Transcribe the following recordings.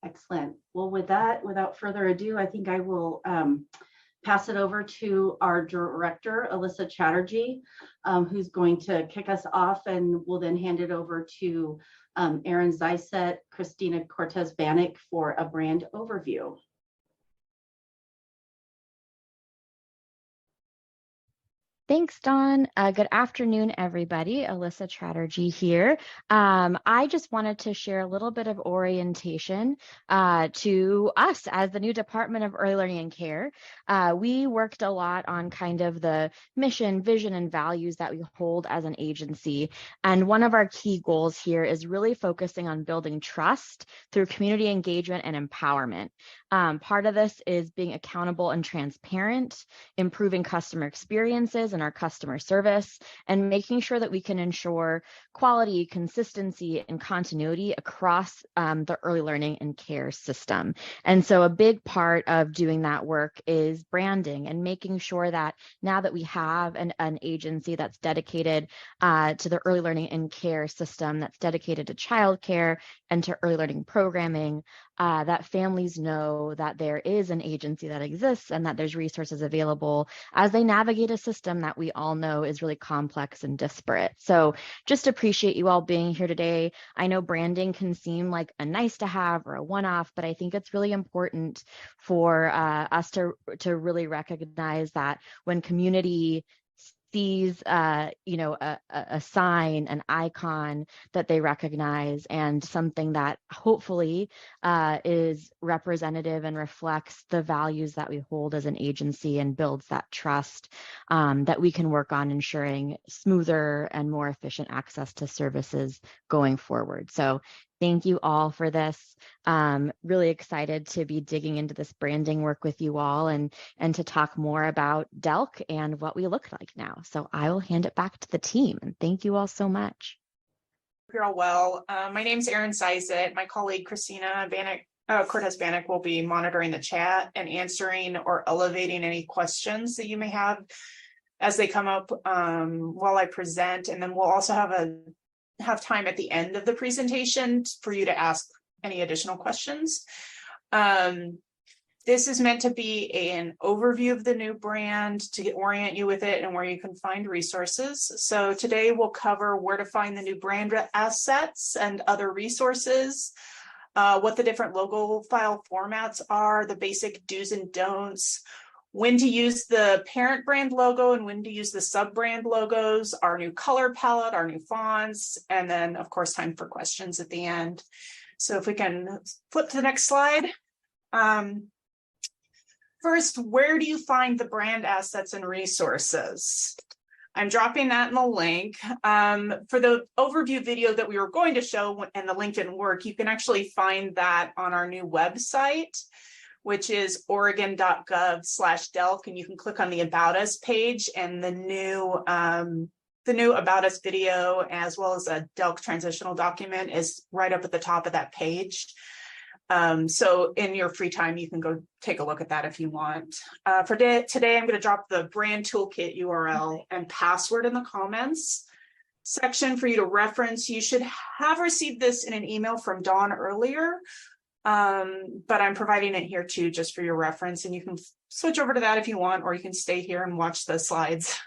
Excellent. Well, with that, without further ado, I think I will pass it over to our director, Alyssa Chatterjee, who's going to kick us off, and we'll then hand it over to Erin Zysett, Christina Cortez-Bannock for a brand overview. Thanks, Dawn. Good afternoon, everybody. Alyssa Chatterjee here. I just wanted to share a little bit of orientation to us as the new Department of Early Learning and Care. We worked a lot on kind of the mission, vision, and values that we hold as an agency. And one of our key goals here is really focusing on building trust through community engagement and empowerment. Part of this is being accountable and transparent, improving customer experiences and our customer service, and making sure that we can ensure quality, consistency, and continuity across the early learning and care system. And so a big part of doing that work is branding and making sure that now that we have an agency that's dedicated to the early learning and care system, that's dedicated to childcare and to early learning programming, that families know that there is an agency that exists and that there's resources available as they navigate a system that we all know is really complex and disparate. So just appreciate you all being here today. I know branding can seem like a nice to have or a one-off, but I think it's really important for us to really recognize that when community sees a sign, an icon that they recognize, and something that hopefully is representative and reflects the values that we hold as an agency and builds that trust, that we can work on ensuring smoother and more efficient access to services going forward. So thank you all for this. Really excited to be digging into this branding work with you all and to talk more about DELC and what we look like now. So I will hand it back to the team, and thank you all so much. You're all well. My name's Erin Zysett. My colleague Christina Cortez-Bannock will be monitoring the chat and answering or elevating any questions that you may have as they come up while I present. And then we'll also have time at the end of the presentation for you to ask any additional questions. This is meant to be an overview of the new brand to orient you with it and where you can find resources. So today we'll cover where to find the new brand assets and other resources, what the different logo file formats are, the basic do's and don'ts, when to use the parent brand logo and when to use the sub-brand logos, our new color palette, our new fonts, and then of course time for questions at the end. So if we can flip to the next slide. First, where do you find the brand assets and resources? I'm dropping that in the link. For the overview video that we were going to show and the link didn't work, you can actually find that on our new website, which is oregon.gov/DELC, and you can click on the About Us page, and the new About Us video, as well as a DELC transitional document, is right up at the top of that page. So in your free time, you can go take a look at that if you want. For today, I'm going to drop the brand toolkit URL and password in the comments section for you to reference. You should have received this in an email from Dawn earlier. But I'm providing it here too, just for your reference, and you can switch over to that if you want, or you can stay here and watch the slides.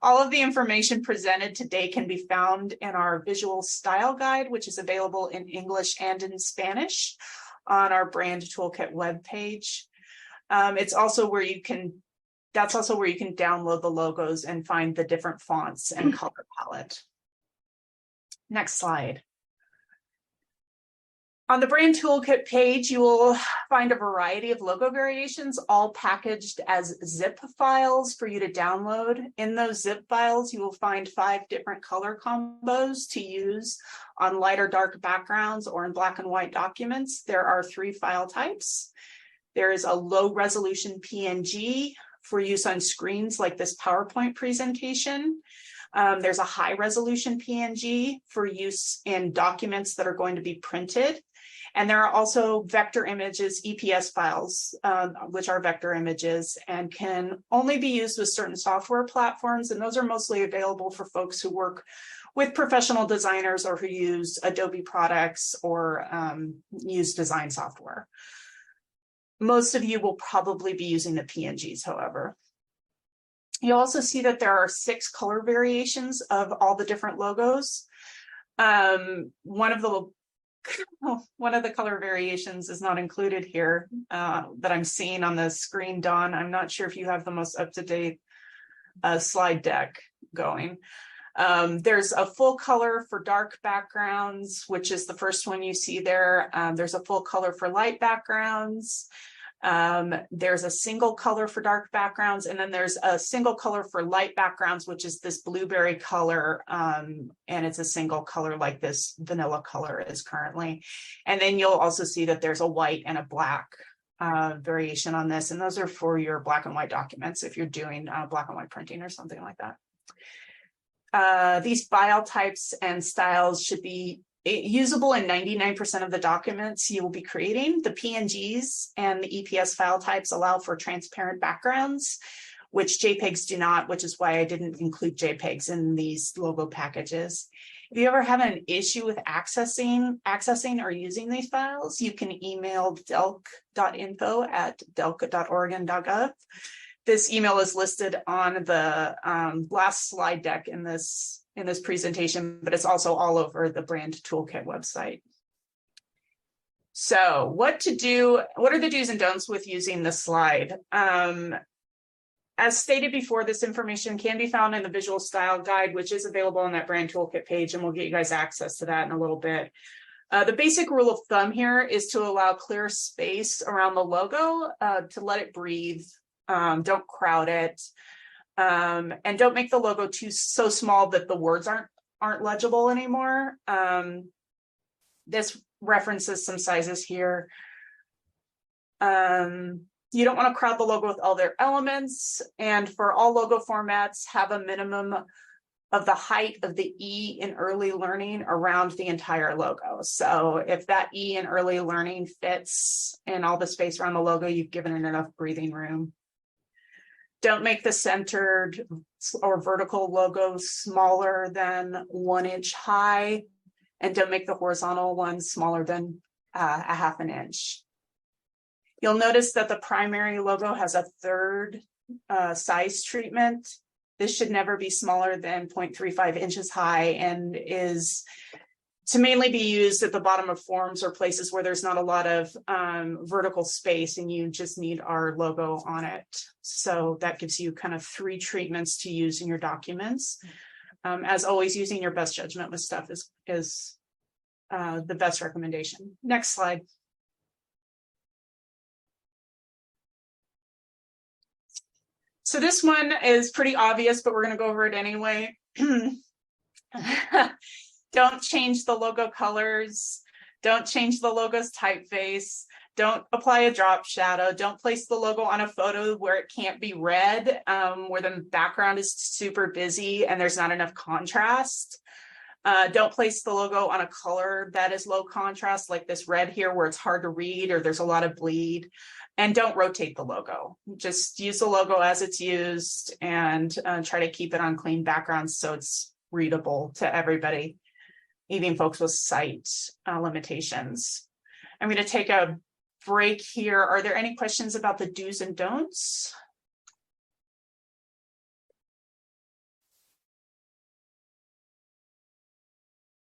All of the information presented today can be found in our visual style guide, which is available in English and in Spanish on our brand toolkit webpage. It's also where you can, that's also where you can download the logos and find the different fonts and color palette. Next slide. On the brand toolkit page, you will find a variety of logo variations, all packaged as zip files for you to download. In those zip files, you will find 5 different color combos to use on light or dark backgrounds or in black and white documents. There are 3 file types. There is a low resolution PNG for use on screens like this PowerPoint presentation. There's a high resolution PNG for use in documents that are going to be printed. And there are also vector images, EPS files, which are vector images and can only be used with certain software platforms. And those are mostly available for folks who work with professional designers or who use Adobe products or use design software. Most of you will probably be using the PNGs, however. You'll also see that there are 6 color variations of all the different logos. One of the color variations is not included here that I'm seeing on the screen, Dawn. I'm not sure if you have the most up-to-date slide deck going. There's a full color for dark backgrounds, which is the first one you see there. There's a full color for light backgrounds. There's a single color for dark backgrounds, and then there's a single color for light backgrounds, which is this blueberry color, and it's a single color like this vanilla color is currently. And then you'll also see that there's a white and a black variation on this, and those are for your black and white documents if you're doing black and white printing or something like that. These file types and styles should be usable in 99% of the documents you will be creating. The PNGs and the EPS file types allow for transparent backgrounds, which JPEGs do not, which is why I didn't include JPEGs in these logo packages. If you ever have an issue with accessing or using these files, you can email delc.info@delc.oregon.gov. This email is listed on the last slide deck in this presentation, but it's also all over the Brand Toolkit website. So what are the do's and don'ts with using this slide? As stated before, this information can be found in the visual style guide, which is available on that Brand Toolkit page, and we'll get you guys access to that in a little bit. The basic rule of thumb here is to allow clear space around the logo, to let it breathe. Don't crowd it. And don't make the logo so small that the words aren't legible anymore. This references some sizes here. You don't want to crowd the logo with all their elements, and for all logo formats, have a minimum of the height of the E in early learning around the entire logo. So if that E in early learning fits in all the space around the logo, you've given it enough breathing room. Don't make the centered or vertical logo smaller than 1 inch high, and don't make the horizontal one smaller than a ½ inch. You'll notice that the primary logo has a 1/3 size treatment. This should never be smaller than 0.35 inches high and is to mainly be used at the bottom of forms or places where there's not a lot of vertical space and you just need our logo on it. So that gives you kind of 3 treatments to use in your documents. As always, using your best judgment with stuff is the best recommendation. Next slide. So this one is pretty obvious, but we're going to go over it anyway. Don't change the logo colors. Don't change the logo's typeface. Don't apply a drop shadow. Don't place the logo on a photo where it can't be read, where the background is super busy and there's not enough contrast. Don't place the logo on a color that is low contrast, like this red here where it's hard to read or there's a lot of bleed. And don't rotate the logo. Just use the logo as it's used and try to keep it on clean backgrounds so it's readable to everybody, even folks with sight limitations. I'm going to take a break here. Are there any questions about the do's and don'ts?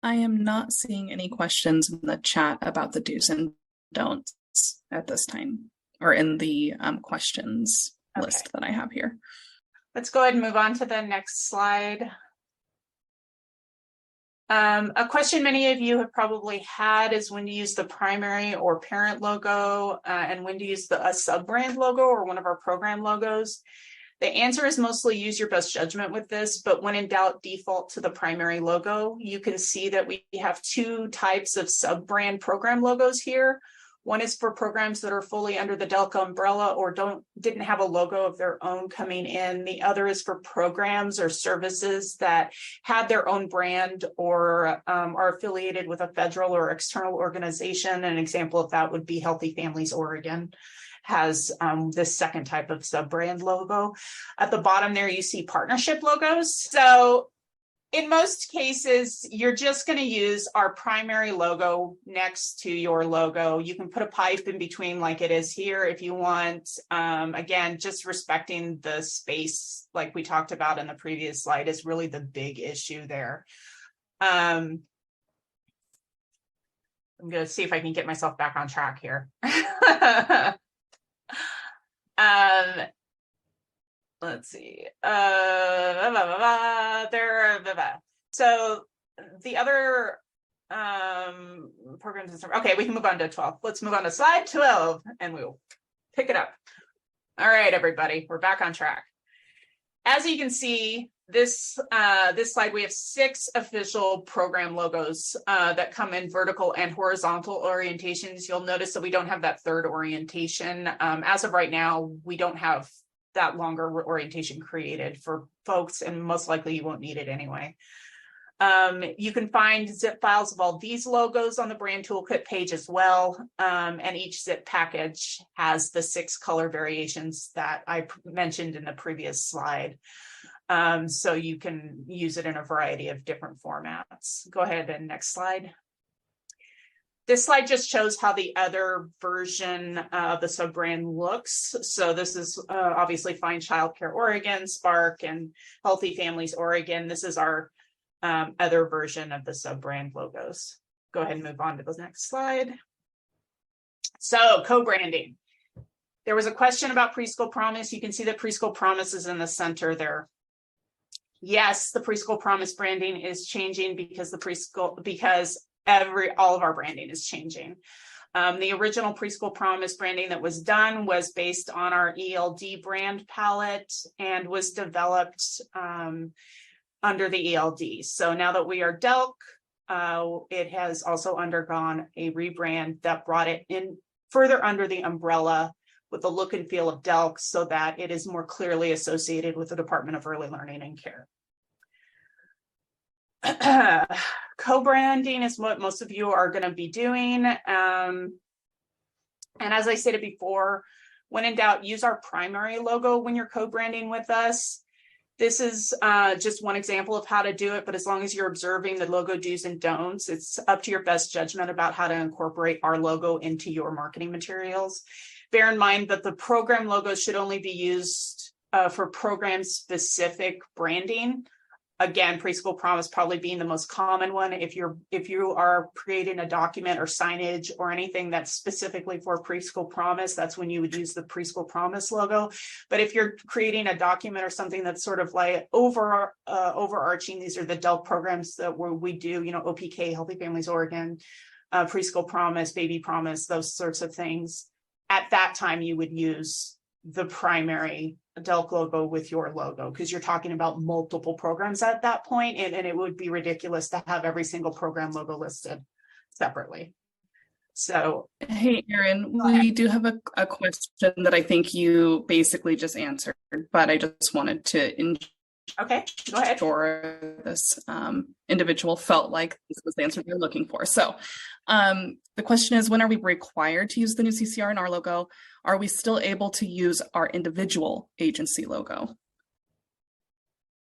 I am not seeing any questions in the chat about the do's and don'ts at this time, or in the questions list that I have here. Let's go ahead and move on to the next slide. A question many of you have probably had is when to use the primary or parent logo and when to use a sub-brand logo or one of our program logos. The answer is mostly use your best judgment with this, but when in doubt, default to the primary logo. You can see that we have 2 types of sub-brand program logos here. One is for programs that are fully under the DELC umbrella or didn't have a logo of their own coming in. The other is for programs or services that have their own brand or are affiliated with a federal or external organization. An example of that would be Healthy Families Oregon has this second type of sub-brand logo. At the bottom there, you see partnership logos. So In most cases, you're just going to use our primary logo next to your logo. You can put a pipe in between like it is here if you want. Again, just respecting the space like we talked about in the previous slide is really the big issue there. I'm going to see if I can get myself back on track here. Let's see. So the other programs. Okay, we can move on to 12. Let's move on to slide 12, and we'll pick it up. All right, everybody, we're back on track. As you can see, this slide, we have 6 official program logos that come in vertical and horizontal orientations. You'll notice that we don't have that third orientation. As of right now, we don't have that longer orientation created for folks, and most likely you won't need it anyway. You can find zip files of all these logos on the brand toolkit page as well. And each zip package has the 6 color variations that I mentioned in the previous slide. So you can use it in a variety of different formats. Go ahead and next slide. This slide just shows how the other version of the sub-brand looks. So this is obviously Find Childcare Oregon, Spark, and Healthy Families Oregon. This is our other version of the sub-brand logos. Go ahead and move on to the next slide. So co-branding. There was a question about Preschool Promise. You can see that Preschool Promise is in the center there. Yes, the Preschool Promise branding is changing because all of our branding is changing. The original Preschool Promise branding that was done was based on our ELD brand palette and was developed under the ELD. So now that we are DELC, it has also undergone a rebrand that brought it in further under the umbrella with the look and feel of DELC so that it is more clearly associated with the Department of Early Learning and Care. Co-branding is what most of you are going to be doing. And as I stated before, when in doubt, use our primary logo when you're co-branding with us. This is just one example of how to do it, but as long as you're observing the logo do's and don'ts, it's up to your best judgment about how to incorporate our logo into your marketing materials. Bear in mind that the program logos should only be used for program-specific branding. Again, Preschool Promise probably being the most common one. If you are creating a document or signage or anything that's specifically for Preschool Promise, that's when you would use the Preschool Promise logo. But if you're creating a document or something that's sort of like overarching, these are the DELC programs that we do, OPK, Healthy Families Oregon, Preschool Promise, Baby Promise, those sorts of things. At that time, you would use the primary DELC logo with your logo because you're talking about multiple programs at that point, and it would be ridiculous to have every single program logo listed separately. So, hey, Erin, we do have a question that I think you basically just answered, but I just wanted to okay, go ahead. Ensure this individual felt like this was the answer they're looking for. So the question is, when are we required to use the new CCR in our logo? Are we still able to use our individual agency logo?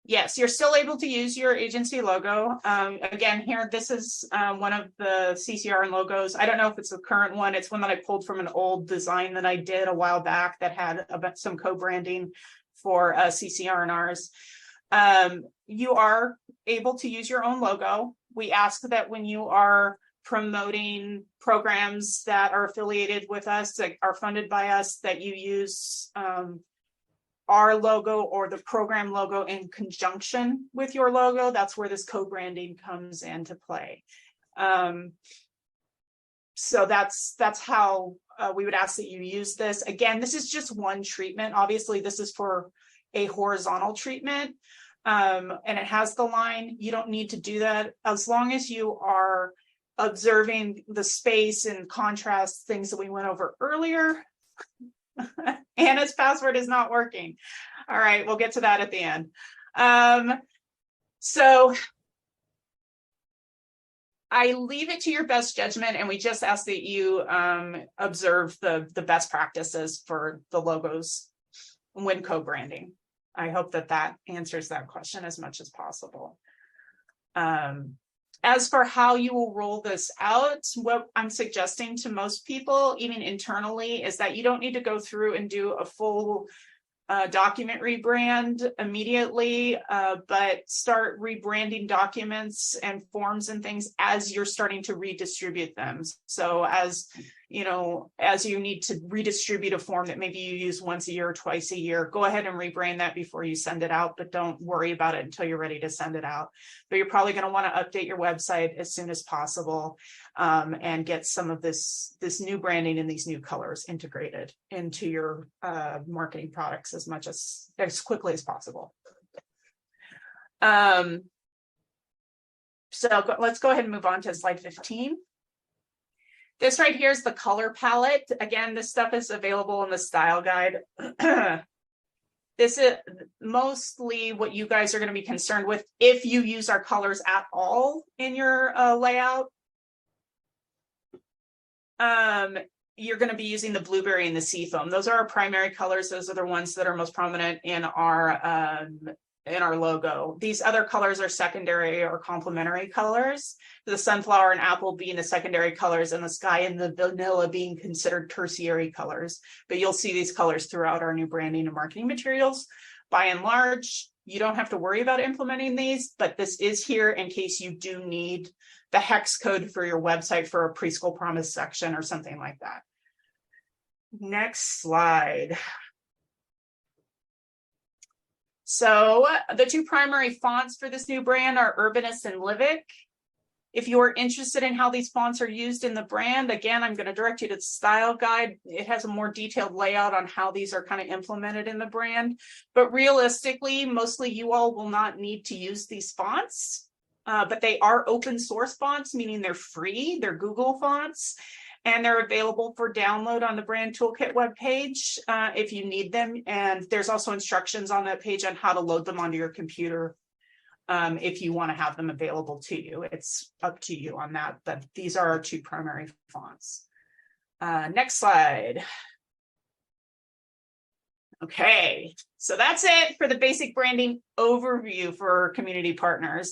Yes, you're still able to use your agency logo. Again, here, this is one of the CCR logos. I don't know if it's the current one. It's one that I pulled from an old design that I did a while back that had some co-branding for CCR&Rs. You are able to use your own logo. We ask that when you are promoting programs that are affiliated with us, that are funded by us, that you use our logo or the program logo in conjunction with your logo. That's where this co-branding comes into play. So that's how we would ask that you use this. Again, this is just one treatment. Obviously, this is for a horizontal treatment, and it has the line. You don't need to do that as long as you are observing the space and contrast things that we went over earlier. Anna's password is not working. All right, we'll get to that at the end. So I leave it to your best judgment, and we just ask that you observe the best practices for the logos when co-branding. I hope that answers that question as much as possible. As for how you will roll this out, what I'm suggesting to most people, even internally, is that you don't need to go through and do a full document rebrand immediately, but start rebranding documents and forms and things as you're starting to redistribute them. So as you need to redistribute a form that maybe you use once a year or twice a year, go ahead and rebrand that before you send it out, but don't worry about it until you're ready to send it out. But you're probably going to want to update your website as soon as possible, and get some of this new branding and these new colors integrated into your marketing products as quickly as possible. So let's go ahead and move on to slide 15. This right here is the color palette. Again, this stuff is available in the style guide. This is mostly what you guys are going to be concerned with if you use our colors at all in your layout. You're going to be using the blueberry and the seafoam. Those are our primary colors. Those are the ones that are most prominent in our logo. These other colors are secondary or complementary colors. The sunflower and apple being the secondary colors, and the sky and the vanilla being considered tertiary colors. But you'll see these colors throughout our new branding and marketing materials. By and large, you don't have to worry about implementing these, but this is here in case you do need the hex code for your website for a preschool promise section or something like that. Next slide. So the two primary fonts for this new brand are Urbanist and Livic. If you are interested in how these fonts are used in the brand, again, I'm going to direct you to the style guide. It has a more detailed layout on how these are kind of implemented in the brand. But realistically, mostly you all will not need to use these fonts, but they are open source fonts, meaning they're free. They're Google fonts, and they're available for download on the Brand Toolkit webpage if you need them. And there's also instructions on that page on how to load them onto your computer. If you want to have them available to you, it's up to you on that, but these are our two primary fonts. Next slide. Okay, so that's it for the basic branding overview for community partners.